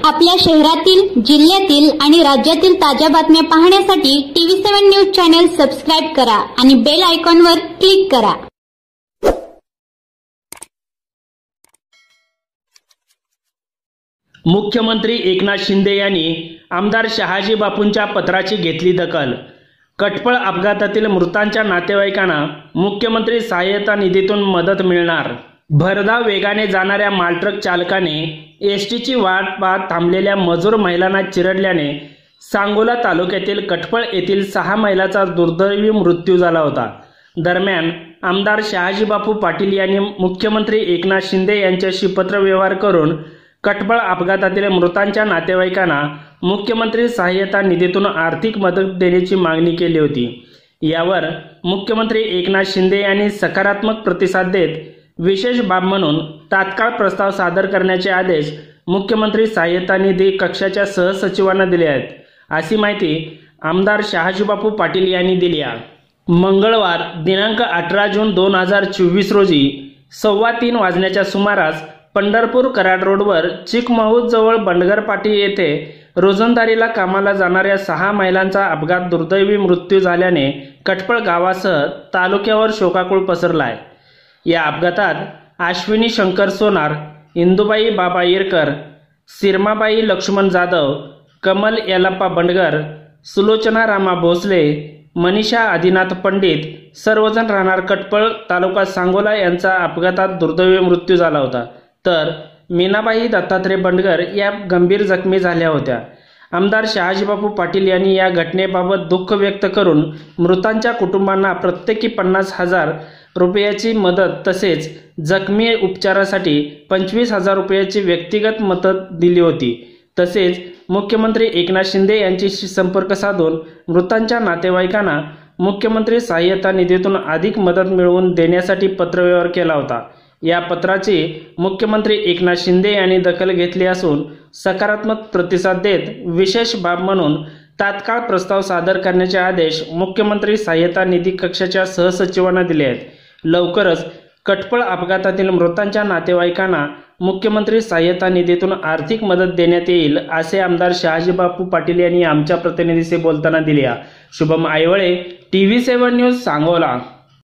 आपल्या शहरातील, जिल्ह्यातील आणि राज्यातील ताज्या बातम्या पाहण्यासाठी TV7 न्यूज चॅनल सबस्क्राइब करा आणि बेल आयकॉनवर क्लिक करा। मुख्यमंत्री एकनाथ शिंदे यांनी आमदार शहाजी बापूंच्या पत्राची घेतली दखल। कटपळ अपघातातील मृतांच्या नातेवाईकांना मुख्यमंत्री सहाय्यता निधीतून मदत मिळणार। भरधाव वेगाने जाणाऱ्या मालट्रक चालकाने एसटीची वाट पाहत थांबलेल्या मजूर महिलांना चिरडल्याने सांगोला तालुक्यातील कटपळ येथील 6 महिलांचा दुर्दैवी मृत्यू झाला होता। दरम्यान आमदार शहाजी बापू पाटील यांनी मुख्यमंत्री एकनाथ शिंदे यांच्याशी पत्रव्यवहार करून कटपळ अपघातातील मृतांच्या नातेवाईकांना मुख्यमंत्री सहाय्यता निधीतून आर्थिक मदत देण्याची मागणी केली होती। यावर मुख्यमंत्री एकनाथ शिंदे यांनी सकारात्मक प्रतिसाद देत विशेष बाब म्हणून तात्काळ प्रस्ताव सादर करण्याचे आदेश मुख्यमंत्री सहाय्यता निधी कक्षाच्या सहसचिवांना दिले आहेत, अशी माहिती आमदार शहाजी बापू पाटील यांनी दिली आहे। मंगळवार दिनांक 18 जून 2024 रोजी 3:15 वाजण्याच्या सुमारास पंढरपूर कराड रोडवर चिकमहूद जवळ बंडगर पाटी येथे रोजंदारीला कामाला जाणाऱ्या 6 महिलांचा अपघात दुर्दैवी मृत्यू झाल्याने कटपळ गावासह तालुक्यावर शोकाकूळ पसरला आहे। या अपघातात अश्विनी शंकर सोनार, इंदुबाई बाबा येरकर, सिरमाबाई लक्ष्मण जाधव, कमल येलप्पा बंडगर, सुलोचना रामा भोसले, मनीषा आदिनाथ पंडित सर्वजण राहणार कटपळ तालुका सांगोला यांचा अपघातात दुर्दैवी मृत्यू झाला होता, तर मीनाबाई दत्तात्रय बंडगर या गंभीर जखमी झाल्या होत्या। आमदार शहाजी बापू पाटील यांनी या घटनेबाबत दुःख व्यक्त करून मृतांच्या कुटुंबांना प्रत्येकी 50,000 रुपयाची मदत तसेच जखमी उपचारासाठी 25,000 रुपयाची व्यक्तिगत मदत दिली होती। तसेच मुख्यमंत्री एकनाथ शिंदे यांच्याशी संपर्क साधून मृतांच्या नातेवाईकांना मुख्यमंत्री सहाय्यता निधीतून अधिक मदत मिळवून देण्यासाठी पत्रव्यवहार केला होता। या पत्राची मुख्यमंत्री एकनाथ शिंदे यांनी दखल घेतली असून सकारात्मक प्रतिसाद देत विशेष बाब म्हणून तात्काळ प्रस्ताव सादर करण्याचे आदेश मुख्यमंत्री सहाय्यता निधी कक्षाच्या सहसचिवांना दिले आहेत। लवकरच कटपळ अपघातातील मृतांच्या नातेवाईकांना मुख्यमंत्री सहाय्यता निधीतून आर्थिक मदत देण्यात येईल, असे आमदार शहाजी बापू पाटील यांनी आमच्या प्रतिनिधीशी बोलताना दिले। Shubham Aywale, TV7 news Sangola.